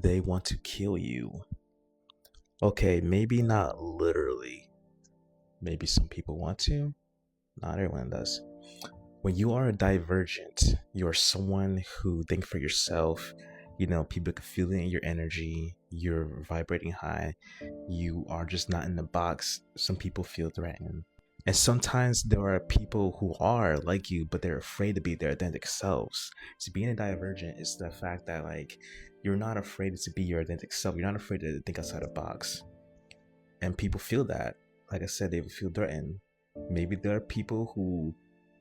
they want to kill you. Okay, maybe not literally. Maybe some people want to. Not everyone does. When you are a divergent, you're someone who think for yourself. People can feel it in your energy. You're vibrating high. You are just not in the box. Some people feel threatened. And sometimes there are people who are like you, but they're afraid to be their authentic selves. So being a divergent is the fact that you're not afraid to be your authentic self. You're not afraid to think outside the box. And people feel that. Like I said, they feel threatened. Maybe there are people who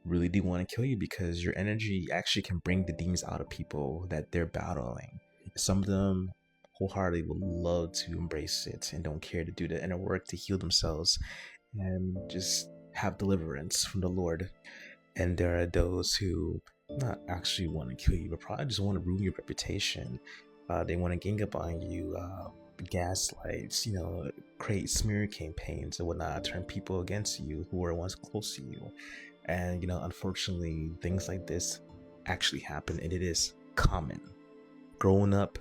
really do want to kill you because your energy actually can bring the demons out of people that they're battling. Some of them wholeheartedly would love to embrace it and don't care to do the inner work to heal themselves and just have deliverance from the Lord. And there are those who not actually want to kill you, but probably just want to ruin your reputation. They want to gang up on you, gaslights, create smear campaigns and whatnot, turn people against you who were once close to you. And unfortunately, things like this actually happen, and it is common. Growing up,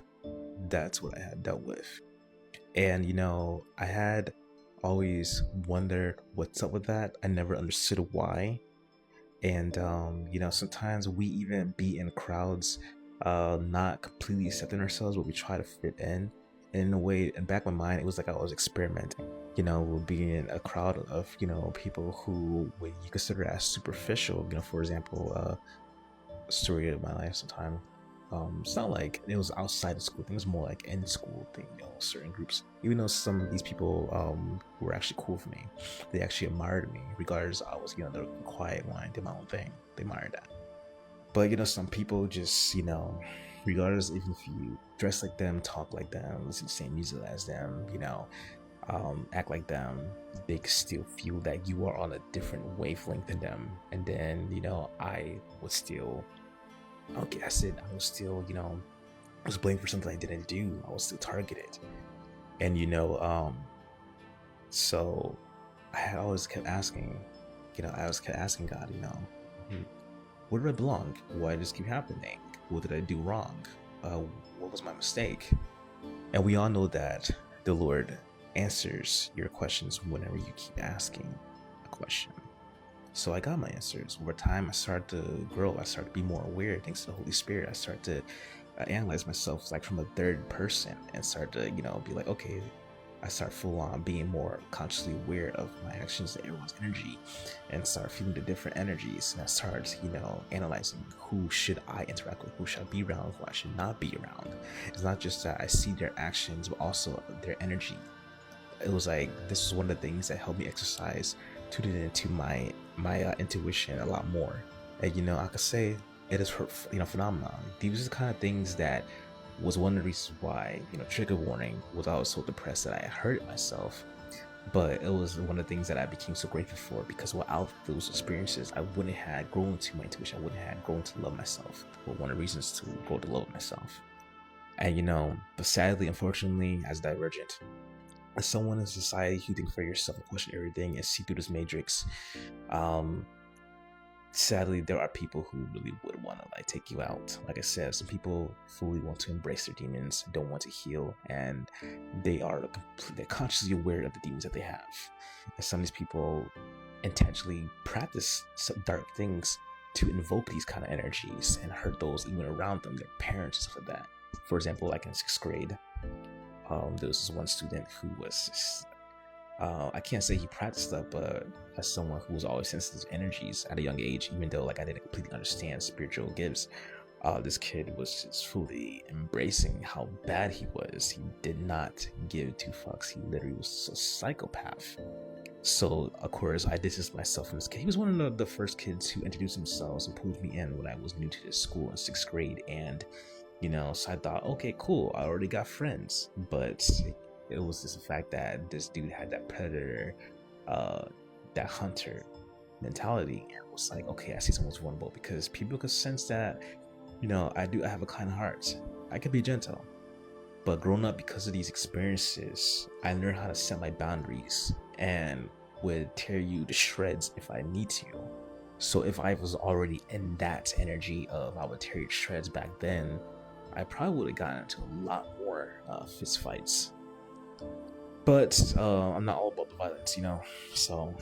that's what I had dealt with. And I had always wondered what's up with that. I never understood why. And sometimes we even be in crowds, not completely accepting ourselves, but we try to fit in. And in a way, in back of my mind, it was like I was experimenting. We'll be in a crowd of people who you consider as superficial. For example, story of my life sometime. It's not like it was outside of school thing, it was more like in school thing, certain groups. Even though some of these people were actually cool for me, they actually admired me, regardless I was, the quiet one, did my own thing. They admired that. But some people just, regardless even if you dress like them, talk like them, listen to the same music as them, act like them, they still feel that you are on a different wavelength than them. And then, I was still, okay, I said I was still, I was blamed for something I didn't do. I was still targeted. And, so I always kept asking, God, where did I belong? Why did this keep happening? What did I do wrong? What was my mistake? And we all know that the Lord answers your questions whenever you keep asking a question. So I got my answers. Over time, I started to grow. I started to be more aware. Thanks to the Holy Spirit, I started to analyze myself from a third person and start to, be like, okay, I start full on being more consciously aware of my actions and everyone's energy, and start feeling the different energies. And I start, analyzing who should I interact with, who should I be around, who I should not be around. It's not just that I see their actions, but also their energy. It was like, this is one of the things that helped me exercise, tuning into my intuition a lot more. And I could say it is phenomenon. These are the kind of things that was one of the reasons why, trigger warning, was I was so depressed that I hurt myself. But it was one of the things that I became so grateful for, because without those experiences, I wouldn't have grown to my intuition. I wouldn't have grown to love myself. But one of the reasons to grow to love myself. And but sadly, unfortunately, as Divergent, as someone in society who thinks for yourself and question everything and see through this matrix, sadly, there are people who really would want to take you out. Like I said, some people fully want to embrace their demons, don't want to heal, and they're consciously aware of the demons that they have. And some of these people intentionally practice some dark things to invoke these kind of energies and hurt those even around them, their parents and stuff like that. For example, like in 6th grade, there was this one student who was just, I can't say he practiced stuff, but as someone who was always sensitive to energies at a young age, even though I didn't completely understand spiritual gifts, this kid was just fully embracing how bad he was. He did not give two fucks. He literally was a psychopath. So of course I distanced myself from this kid. He was one of the first kids who introduced themselves and pulled me in when I was new to this school in 6th grade, and so I thought, okay, cool, I already got friends. But it was just the fact that this dude had that predator, that hunter mentality. And it was like, okay, I see someone's vulnerable, because people could sense that, I have a kind heart. I could be gentle. But growing up, because of these experiences, I learned how to set my boundaries and would tear you to shreds if I need to. So if I was already in that energy of I would tear you to shreds back then, I probably would have gotten into a lot more fist fights. But I'm not all about the violence, So,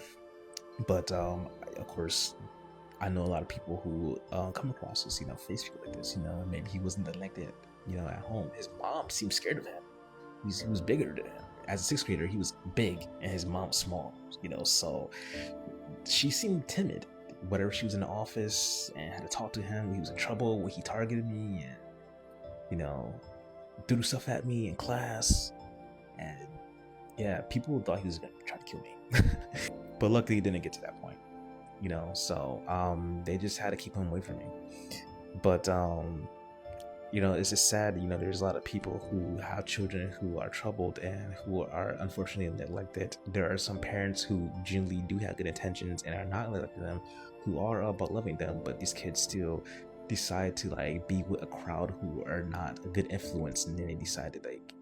but of course, I know a lot of people who come across this, face people like this, maybe he wasn't like that, at home. His mom seemed scared of him. He was bigger than him. As a sixth grader, he was big and his mom was small, so she seemed timid. Whatever, she was in the office and had to talk to him when he was in trouble, when he targeted me and, threw stuff at me in class. And yeah, people thought he was gonna try to kill me. But luckily he didn't get to that point, so they just had to keep him away from me. But it's just sad, there's a lot of people who have children who are troubled and who are unfortunately neglected. There are some parents who genuinely do have good intentions and are not neglecting them, who are about loving them, but these kids still decide to like be with a crowd who are not a good influence, and then they decide to like,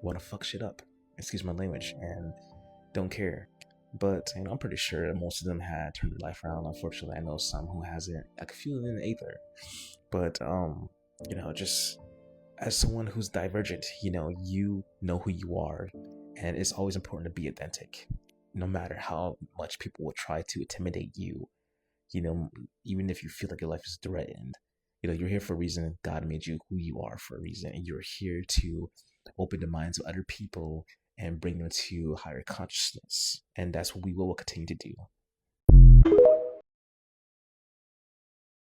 want to fuck shit up, excuse my language, and don't care. But I'm pretty sure most of them had turned their life around. Unfortunately, I know some who hasn't. I can feel it in the ether. But just as someone who's divergent, you know who you are, and it's always important to be authentic, no matter how much people will try to intimidate you. Even if you feel like your life is threatened, you're here for a reason. God made you who you are for a reason, and you're here to open the minds of other people and bring them to higher consciousness. And that's what we will continue to do.